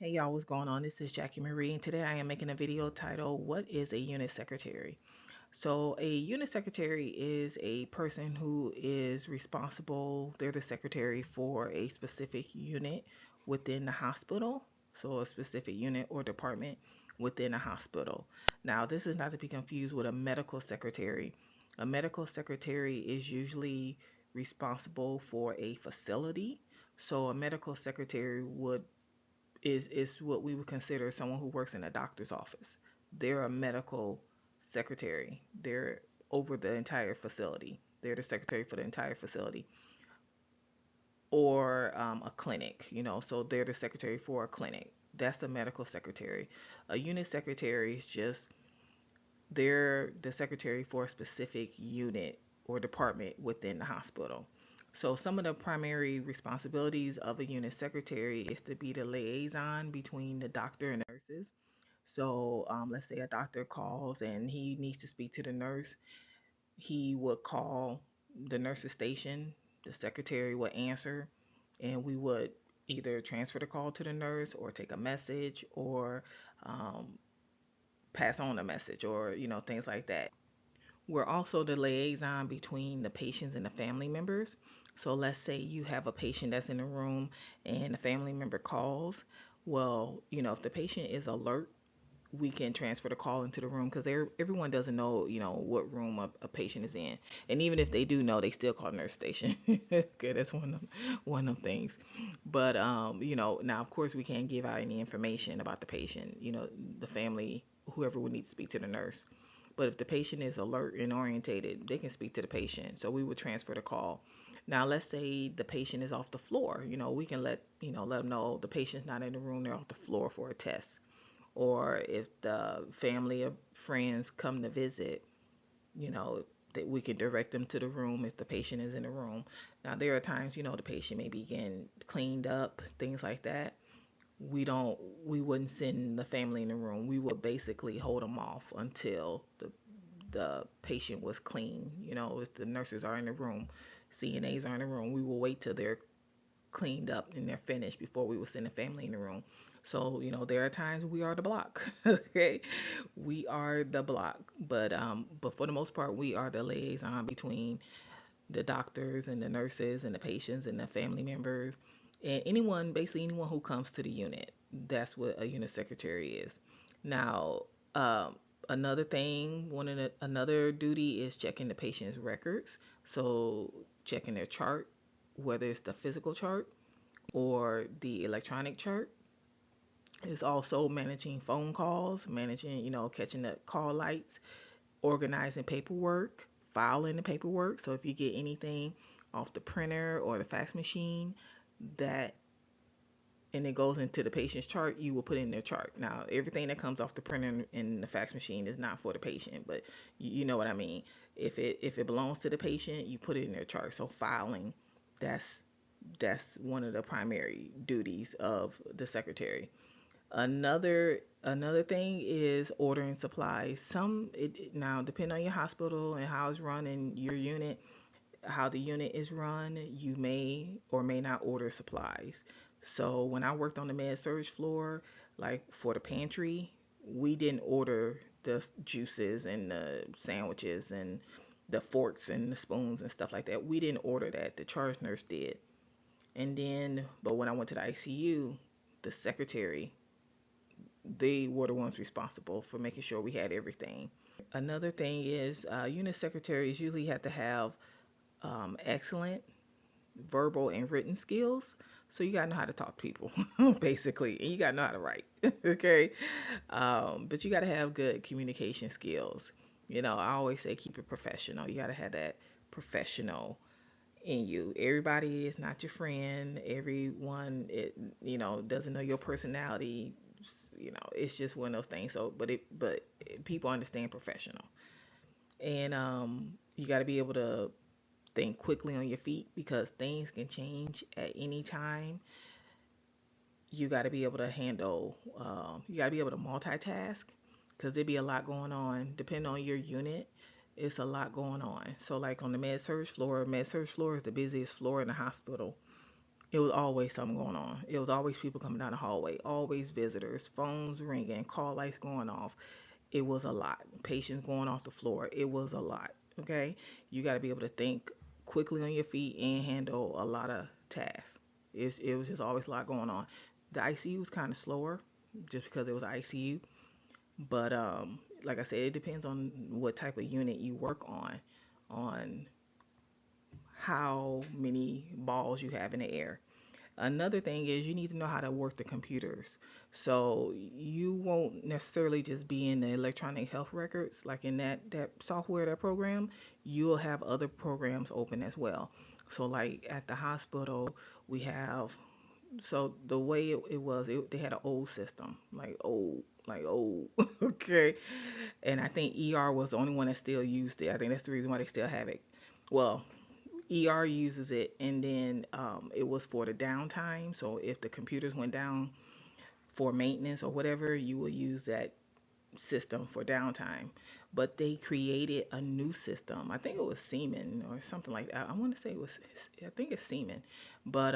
Hey y'all, what's going on? This is Jackie Marie, and today I am making a video titled, What is a unit secretary? So, a unit secretary is a person who is responsible, they're the secretary for a specific unit within the hospital. So, a specific unit or department within a hospital. Now, this is not to be confused with a medical secretary. A medical secretary is usually responsible for a facility. So, a medical secretary is what we would consider someone who works in a doctor's office. They're a medical secretary. They're over the entire facility. They're the secretary for the entire facility or a clinic, so they're the secretary for a clinic. That's a medical secretary. A unit secretary is just they're the secretary for a specific unit or department within the hospital. So, some of the primary responsibilities of a unit secretary is to be the liaison between the doctor and nurses. So, let's say a doctor calls and he needs to speak to the nurse. He would call the nurse's station. The secretary would answer, and we would either transfer the call to the nurse or take a message or um, pass on a message or things like that. We're also the liaison between the patients and the family members. So let's say you have a patient that's in the room and a family member calls. Well, if the patient is alert, we can transfer the call into the room because everyone doesn't know, what room a patient is in. And even if they do know, they still call nurse station. Okay, that's one of them things. But now of course we can't give out any information about the patient, the family, whoever would need to speak to the nurse. But if the patient is alert and orientated, they can speak to the patient. So we would transfer the call. Now, let's say the patient is off the floor. We can let them know the patient's not in the room, they're off the floor for a test. Or if the family or friends come to visit, you know, that we can direct them to the room if the patient is in the room. Now, there are times, the patient may be getting cleaned up, things like that. We wouldn't send the family in the room. We would basically hold them off until the patient was clean. If the nurses are in the room, CNAs are in the room, we will wait till they're cleaned up and they're finished before we will send the family in the room. So, there are times we are the block. Okay. We are the block. But for the most part we are the liaison between the doctors and the nurses and the patients and the family members and basically anyone who comes to the unit. That's what a unit secretary is. Now, another thing, another duty is checking the patient's records. So checking their chart, whether it's the physical chart or the electronic chart. Is also managing phone calls, managing, catching the call lights, organizing paperwork, filing the paperwork. So if you get anything off the printer or the fax machine that and it goes into the patient's chart, you will put in their chart. Now, everything that comes off the printer and the fax machine is not for the patient, but you know what I mean. If it belongs to the patient, you put it in their chart. So filing, that's that's one of the primary duties of the secretary. Another thing is ordering supplies. Now depending on your hospital and how it's run in your unit, how the unit is run, you may or may not order supplies. So when I worked on the med surge floor, like for the pantry, we didn't order the juices and the sandwiches and the forks and the spoons and stuff like that. We didn't order that. The charge nurse did. But when I went to the ICU, the secretary, they were the ones responsible for making sure we had everything. Another thing is unit secretaries usually have to have excellent verbal and written skills. So you gotta know how to talk to people, basically, and you gotta know how to write. Okay, but you gotta have good communication skills. I always say keep it professional. You gotta have that professional in you. Everybody is not your friend. Everyone, doesn't know your personality. It's just one of those things. So, but people understand professional, and you got to be able to think quickly on your feet because things can change at any time. You got to be able to handle. You got to be able to multitask because there be a lot going on. Depending on your unit, it's a lot going on. So, like on the med surge floor is the busiest floor in the hospital. It was always something going on. It was always people coming down the hallway, always visitors, phones ringing, call lights going off. It was a lot. Patients going off the floor. It was a lot. Okay, you got to be able to think quickly on your feet and handle a lot of tasks. It was just always a lot going on. The ICU was kind of slower, just because it was ICU. But like I said, it depends on what type of unit you work on how many balls you have in the air. Another thing is you need to know how to work the computers. So you won't necessarily just be in the electronic health records, like in that software, that program. You'll have other programs open as well. So like at the hospital, we have, so the way they had an old system, like old, okay. And I think ER was the only one that still used it. I think that's the reason why they still have it. Well, ER uses it, and then it was for the downtime. So if the computers went down for maintenance or whatever, you will use that system for downtime. But they created a new system. I think it was Siemens or something like that. I want to say it was, I think it's Siemens. But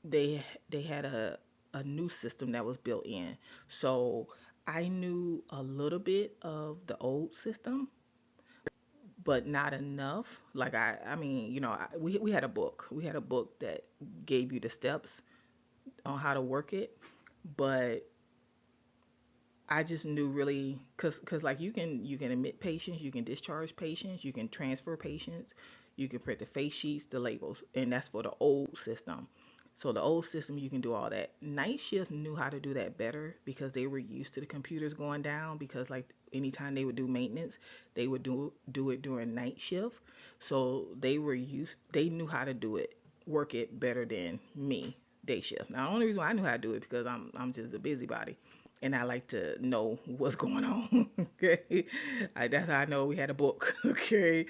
they had a new system that was built in. So I knew a little bit of the old system, but not enough. Like I mean, we had a book. We had a book that gave you the steps on how to work it, but I just knew really, cause like you can admit patients, you can discharge patients, you can transfer patients, you can print the face sheets, the labels, and that's for the old system. So the old system, you can do all that. Night shift knew how to do that better because they were used to the computers going down, because like anytime they would do maintenance, they would do it during night shift. So they knew how to do it, work it better than me, day shift. Now the only reason why I knew how to do it because I'm just a busybody and I like to know what's going on. Okay, that's how I know we had a book. Okay,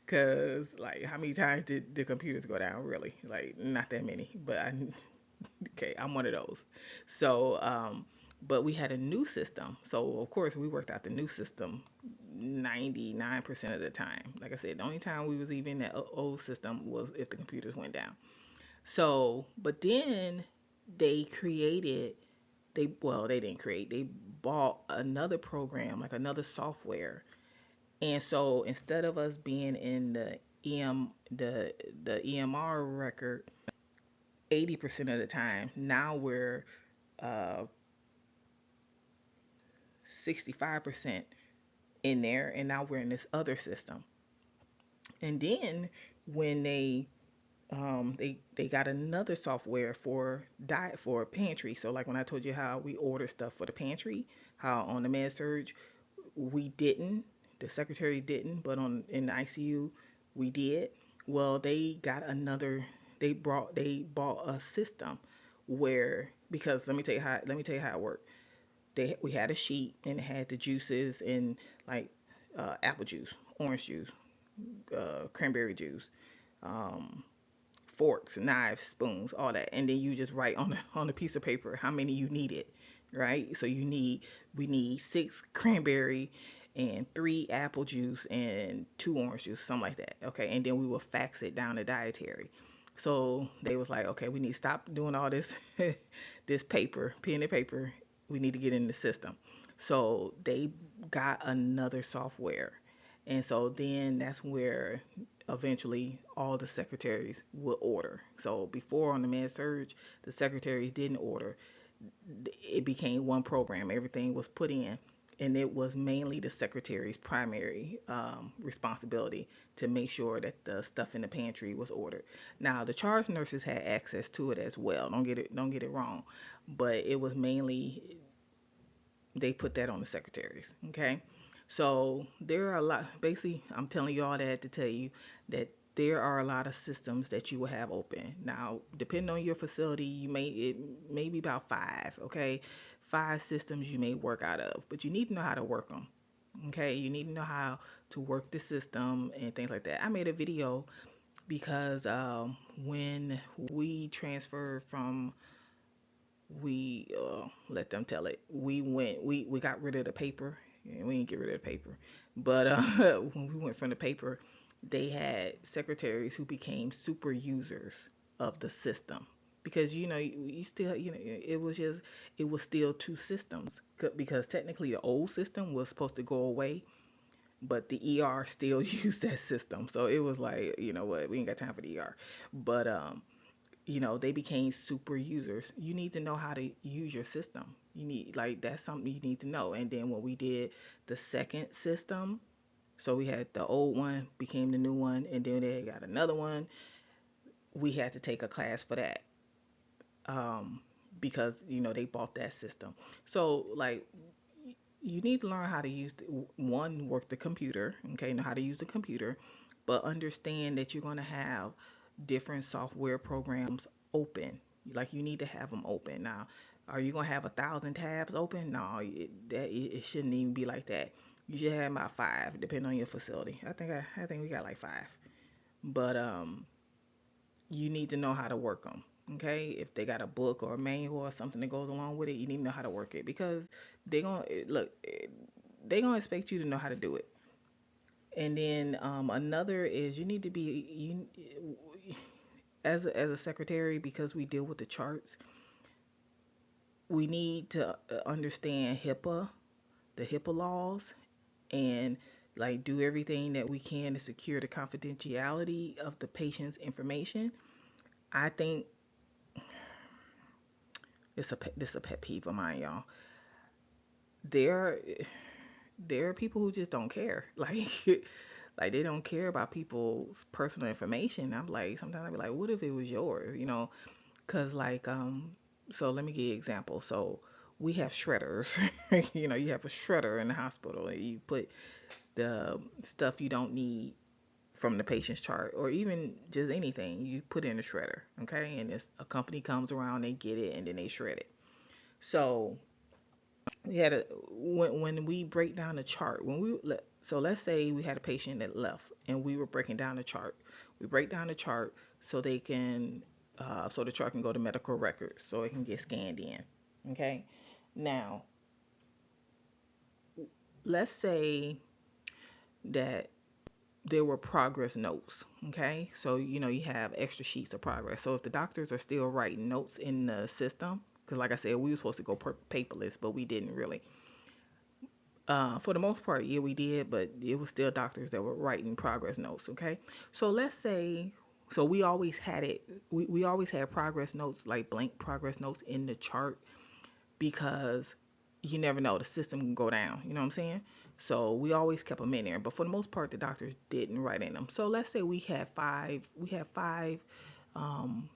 because like how many times did the computers go down? Really, like not that many. But okay, I'm one of those. So but we had a new system. So of course we worked out the new system 99% of the time. Like I said, the only time we was even in that old system was if the computers went down. So, but then they created they didn't create, they bought another program, like another software. And so instead of us being in the EMR record 80% of the time, now we're uh 65% in there, and now we're in this other system. And then when they got another software for diet, for pantry. So like when I told you how we order stuff for the pantry, how on the med surge we didn't, the secretary didn't, but on in the ICU we did. Well, they bought a system where, because let me tell you how it worked. We had a sheet and it had the juices and like apple juice, orange juice, cranberry juice, um, forks, knives, spoons, all that, and then you just write on a piece of paper how many you needed, right? So we need 6 cranberry and 3 apple juice and 2 orange juice, something like that. Okay, and then we will fax it down to dietary. So they was like, okay, we need to stop doing all this this paper, pen and paper. We need to get in the system. So they got another software. And so then that's where eventually all the secretaries would order. So before on the med surge, the secretaries didn't order. It became one program. Everything was put in, and it was mainly the secretary's primary responsibility to make sure that the stuff in the pantry was ordered. Now the charge nurses had access to it as well. Don't get it wrong, but it was mainly, they put that on the secretaries. Okay, so there are a lot. Basically, I'm telling you all that to tell you that there are a lot of systems that you will have open. Now, depending on your facility, it may be about five. Okay, 5 systems you may work out of, but you need to know how to work them. Okay, you need to know how to work the system and things like that. I made a video because when we transferred from, we let them tell it. We got rid of the paper. And we didn't get rid of the paper, but when we went from the paper, they had secretaries who became super users of the system, because you still, it was still two systems, because technically the old system was supposed to go away, but the ER still used that system. So it was like, you know what, we ain't got time for the ER. But they became super users. You need to know how to use your system. You need, like, that's something you need to know. And then when we did the second system, so we had the old one became the new one, and then they got another one. We had to take a class for that, um, because they bought that system. So, like, you need to learn how to use one, work the computer, okay, know how to use the computer, but understand that you're going to have different software programs open. Like, you need to have them open. Now, are you going to have 1,000 tabs open? No, it shouldn't even be like that. You should have about five, depending on your facility. I think we got like five, but you need to know how to work them. Okay, if they got a book or a manual or something that goes along with it, you need to know how to work it, because they're gonna look. They're gonna expect you to know how to do it. And then another is, you need to be as a secretary, because we deal with the charts. We need to understand HIPAA, the HIPAA laws, and like do everything that we can to secure the confidentiality of the patient's information. I think this is a pet peeve of mine, y'all. There there are people who just don't care. Like they don't care about people's personal information. I'm like, sometimes I be like, what if it was yours? Cause like so let me give you an example. So we have shredders. You have a shredder in the hospital, and you put the stuff you don't need from the patient's chart, or even just anything, you put in the shredder, okay? And this a company comes around, they get it, and then they shred it. So we had a when we break down the chart, so let's say we had a patient that left, and we were breaking down the chart. We break down the chart so they can so the chart can go to medical records, so it can get scanned in. Okay. Now, let's say that there were progress notes. Okay, so you have extra sheets of progress. So if the doctors are still writing notes in the system, because like I said, we were supposed to go paperless, but we didn't really. For the most part, yeah, we did, but it was still doctors that were writing progress notes. Okay, so let's say, so we always had it. We always had progress notes, like blank progress notes in the chart, because you never know, the system can go down. You know what I'm saying? So we always kept them in there, but for the most part, the doctors didn't write in them. So let's say we had five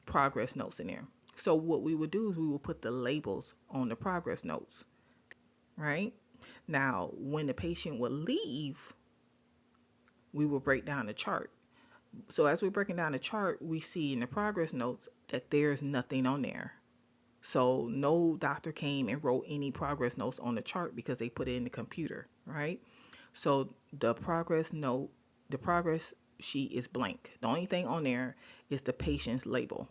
progress notes in there. So what we would do is we would put the labels on the progress notes, right? Now, when the patient would leave, we would break down the chart. So as we're breaking down the chart, we see in the progress notes that there's nothing on there. So no doctor came and wrote any progress notes on the chart, because they put it in the computer, right? So the progress sheet is blank. The only thing on there is the patient's label.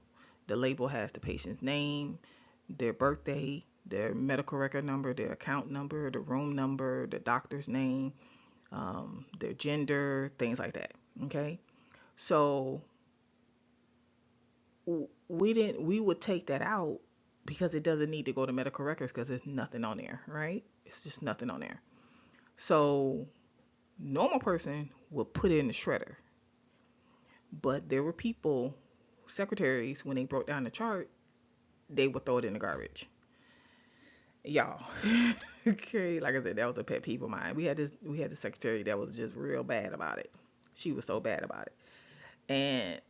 The label has the patient's name, their birthday, their medical record number, their account number, the room number, the doctor's name, their gender, things like that. Okay, so we would take that out, because it doesn't need to go to medical records, because there's nothing on there, right? It's just nothing on there. So normal person would put it in the shredder, but there were people, secretaries, when they broke down the chart, they would throw it in the garbage. Y'all, okay, like I said, that was a pet peeve of mine. We had the secretary that was just real bad about it. She was so bad about it, and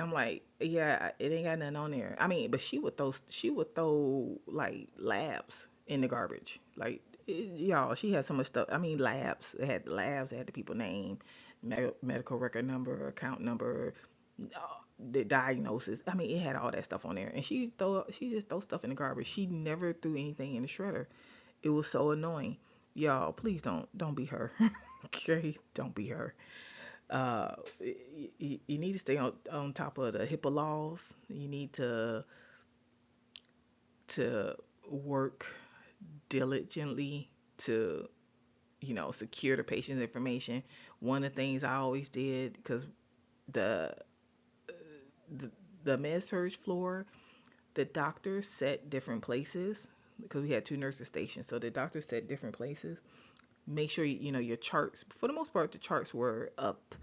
I'm like, yeah, it ain't got nothing on there. I mean, but she would throw like labs in the garbage. Like, y'all, she had so much stuff. I mean, labs. It had the labs. It had the people name, medical record number, account number, the diagnosis. I mean, it had all that stuff on there. And she just throw stuff in the garbage. She never threw anything in the shredder. It was so annoying. Y'all, please don't be her. Okay, don't be her. You need to stay on top of the HIPAA laws. You need to work diligently to secure the patient's information. One of the things I always did, because the, the the med surge floor, the doctors set different places because we had two nurses stationed. So the doctors set different places. Make sure your charts. For the most part, the charts were up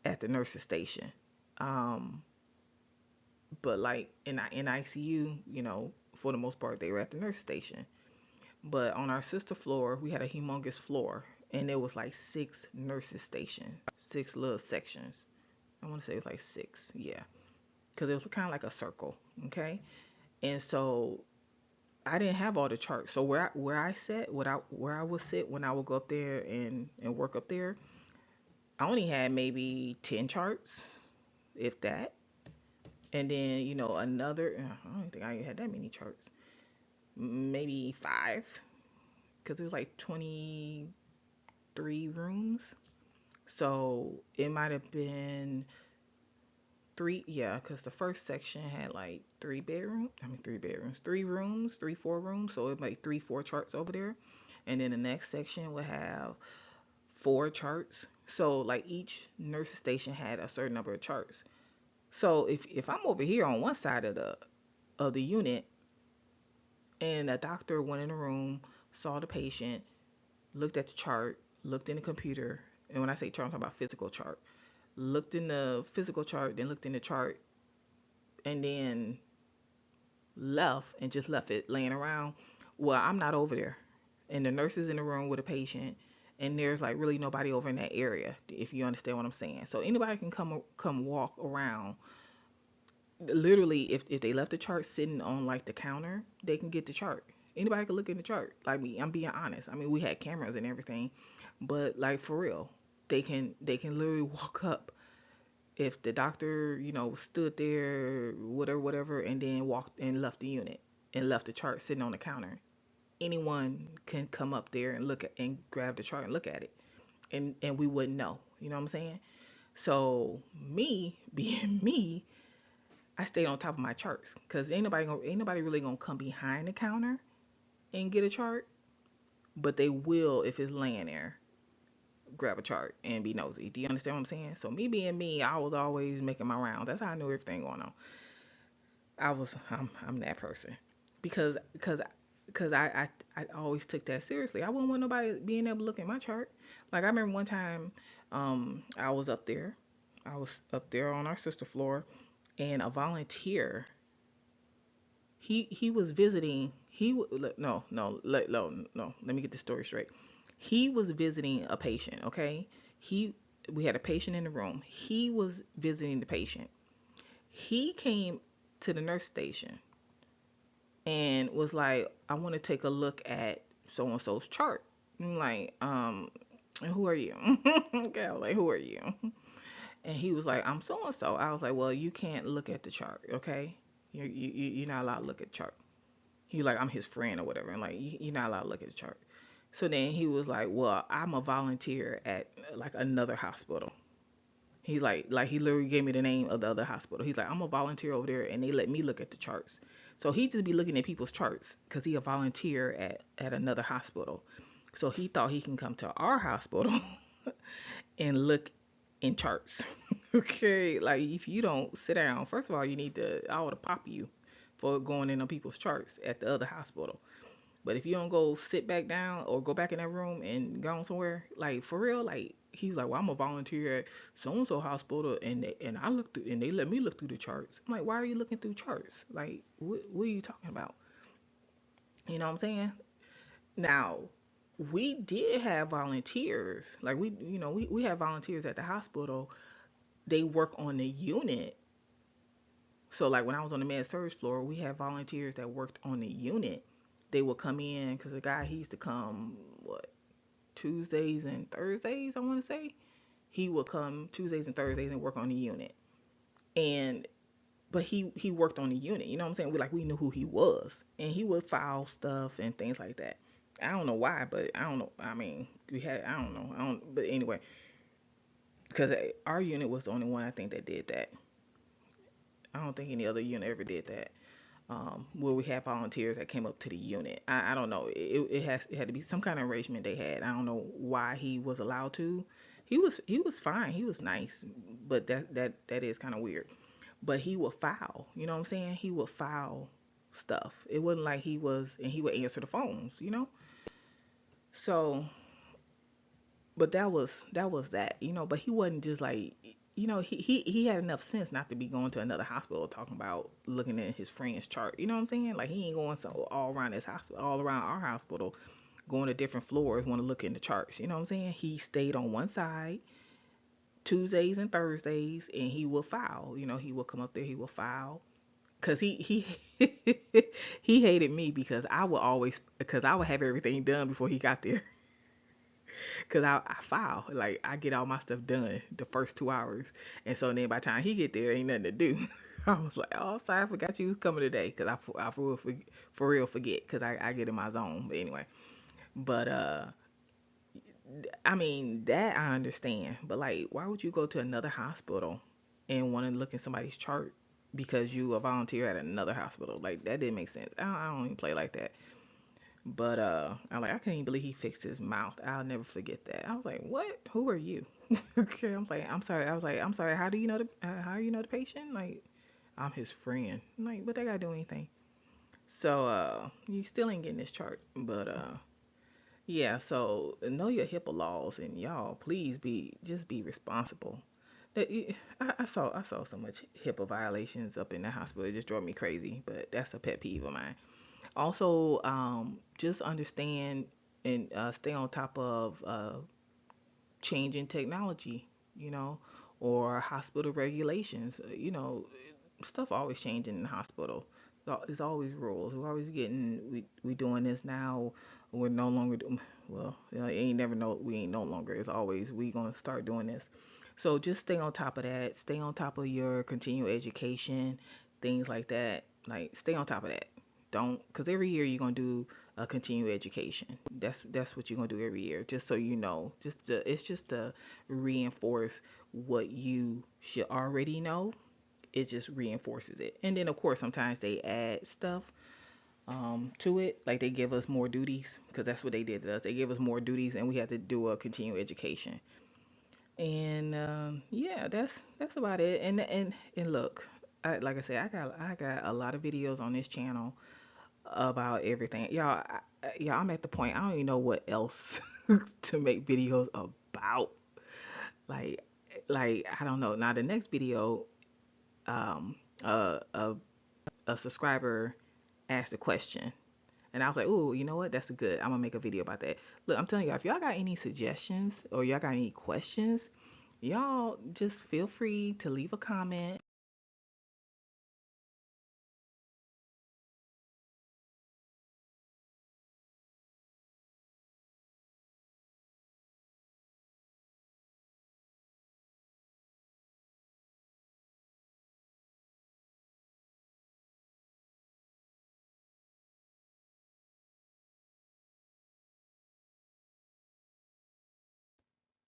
at the nurses station. Um, but like in ICU, for the most part, they were at the nurse station. But on our sister floor, we had a humongous floor, and there was like 6 nurses stationed, 6 little sections. I want to say it was like 6, yeah, because it was kind of like a circle, okay. And so I didn't have all the charts. So where I sat, where I would sit when I would go up there and work up there, I only had maybe 10 charts, if that. And then another. I don't think I had that many charts. Maybe 5, because it was like 23 rooms. So it might have been 3, yeah, because the first section had like 3 bedrooms. I mean, 3 bedrooms, 3 rooms, 4 rooms. So it might 3, 4 charts over there. And then the next section would have 4 charts. So like each nurse station had a certain number of charts. So if I'm over here on one side of the unit, and a doctor went in the room, saw the patient, looked at the chart, looked in the computer, and when I say chart, I'm talking about physical chart. Looked in the physical chart, then looked in the chart, and then left and just left it laying around. Well, I'm not over there. And the nurse is in the room with a patient, and there's like really nobody over in that area, if you understand what I'm saying. So anybody can come walk around. Literally, if they left the chart sitting on like the counter, they can get the chart. Anybody can look in the chart. Like me, I'm being honest. I mean, we had cameras and everything, but like for real, they can literally walk up if the doctor, stood there, whatever, and then walked and left the unit and left the chart sitting on the counter. Anyone can come up there and look at and grab the chart and look at it, and we wouldn't know. You know what I'm saying? So me being me, I stayed on top of my charts because ain't nobody really gonna come behind the counter and get a chart, but they will if it's laying there, grab a chart and be nosy. Do you understand what I'm saying? So me being me, I was always making my rounds. That's how I knew everything going on. I'm that person because I always took that seriously. I wouldn't want nobody being able to look at my chart. Like I remember one time, I was up there. I was up there on our sister floor, and a volunteer. He was visiting. No. Let me get the story straight. He was visiting a patient. Okay, he we had a patient in the room. He was visiting the patient. He came to the nurse station and was like, I want to take a look at so and so's chart. I'm like, who are you? Okay, I was like, who are you? And he was like, I'm so and so. I was like, well, you can't look at the chart, okay? You're not allowed to look at the chart. He was like, I'm his friend or whatever. And like, you're not allowed to look at the chart. So then he was like, well, I'm a volunteer at like another hospital. He's like he literally gave me the name of the other hospital. He's like, I'm a volunteer over there, and they let me look at the charts. So he just be looking at people's charts because he a volunteer at another hospital. So he thought he can come to our hospital and look in charts. Okay, like if you don't sit down, first of all, I ought to pop you for going in on people's charts at the other hospital. But if you don't go sit back down or go back in that room and go on somewhere, like for real, like he's like, well, I'm a volunteer at so and so hospital, and I look through and they let me look through the charts. I'm like, why are you looking through charts? Like, what are you talking about? You know what I'm saying? Now, we did have volunteers. Like we have volunteers at the hospital. They work on the unit. So like when I was on the med surge floor, we had volunteers that worked on the unit. They would come in because the guy he used to come Tuesdays and Thursdays, I want to say. He would come Tuesdays and Thursdays and work on the unit. And but he worked on the unit, you know what I'm saying? We knew who he was. And he would file stuff and things like that. I don't know why, but I don't know. I mean, I don't know. But anyway, because our unit was the only one I think that did that. I don't think any other unit ever did that. Where we had volunteers that came up to the unit. I don't know. It had to be some kind of arrangement they had. I don't know why he was allowed to. He was fine. He was nice, but that is kind of weird. but he would file. You know what I'm saying? He would file stuff. It wasn't like he was, and he would answer the phones. So, but that was that. But he wasn't just like, he had enough sense not to be going to another hospital talking about looking at his friend's chart. You know what I'm saying? Like he ain't going so all around his hospital, all around our hospital, going to different floors, want to look in the charts. You know what I'm saying? He stayed on one side Tuesdays and Thursdays, and he will file. He will come up there, he will file. Cause he he hated me because I would have everything done before he got there. Cause I file, like I get all my stuff done the first 2 hours, and so then by the time he get there, ain't nothing to do. I was like, oh, sorry, I forgot you was coming today, cause I for real forget, cause I get in my zone. But anyway, but I mean, that I understand, but like, why would you go to another hospital and want to look in somebody's chart because you a volunteer at another hospital? Like, that didn't make sense. I don't even play like that. But I'm like, I can't even believe he fixed his mouth. I'll never forget that. I was like, what? Who are you? Okay, I'm like, I'm sorry. I was like, I'm sorry. How do you know the patient? Like, I'm his friend. I'm like, but they gotta do anything. So you still ain't getting this chart, but yeah, so know your HIPAA laws, and y'all, please be responsible. I saw so much HIPAA violations up in the hospital. It just drove me crazy, but that's a pet peeve of mine. Also, just understand and stay on top of changing technology, you know, or hospital regulations. Stuff always changing in the hospital. There's always rules. We're always getting we doing this now. We're no longer doing well. It ain't never no we ain't no longer. It's always we gonna start doing this. So just stay on top of that. Stay on top of your continual education, things like that. Like stay on top of that. Don't because every year you're gonna do a continual education. That's what you're gonna do every year. Just so you know. It's just to reinforce what you should already know. It just reinforces it. And then of course sometimes they add stuff to it, like they give us more duties because that's what they did to us. They gave us more duties and we had to do a continuing education. And yeah, that's about it. And look, like I said, I got a lot of videos on this channel about everything. Y'all, I'm at the point I don't even know what else to make videos about. Like like I don't know. Now the next video, um, a subscriber asked a question. And I was like, "Ooh, you know what? That's good. I'm gonna make a video about that." Look, I'm telling y'all, if y'all got any suggestions or y'all got any questions, y'all just feel free to leave a comment.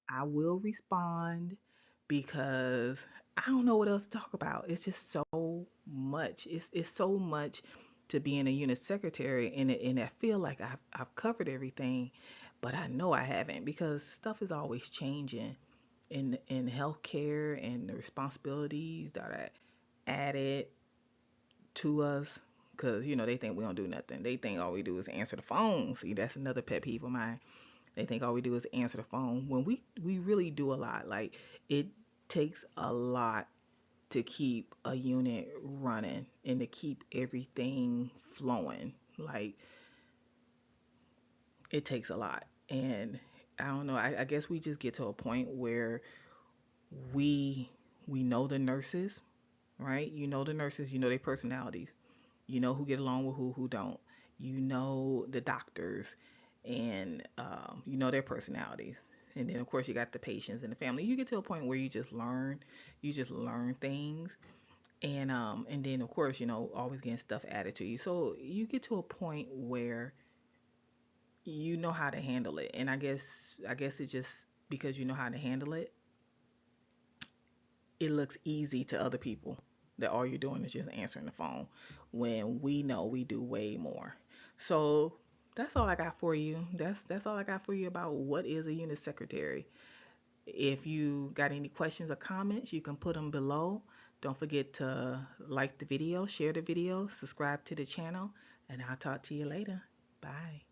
I will respond because I don't know what else to talk about. It's just so much. It's so much to being a unit secretary, and I feel like I've covered everything, but I know I haven't because stuff is always changing in healthcare and the responsibilities that are added to us. Because they think we don't do nothing. They think all we do is answer the phone. See, that's another pet peeve of mine. They think all we do is answer the phone when we really do a lot. Like it takes a lot to keep a unit running and to keep everything flowing. Like it takes a lot. And I don't know. I guess we just get to a point where we we know the nurses, right? You know the nurses, you know their personalities. You know who get along with who don't. You know the doctors, and you know their personalities. And then of course you got the patients and the family. You get to a point where you just learn things, and then of course always getting stuff added to you. So you get to a point where you know how to handle it, and I guess it's just because you know how to handle it, it looks easy to other people that all you're doing is just answering the phone when we know we do way more. So that's all I got for you. That's all I got for you about what is a unit secretary. If you got any questions or comments, you can put them below. Don't forget to like the video, share the video, subscribe to the channel, and I'll talk to you later. Bye.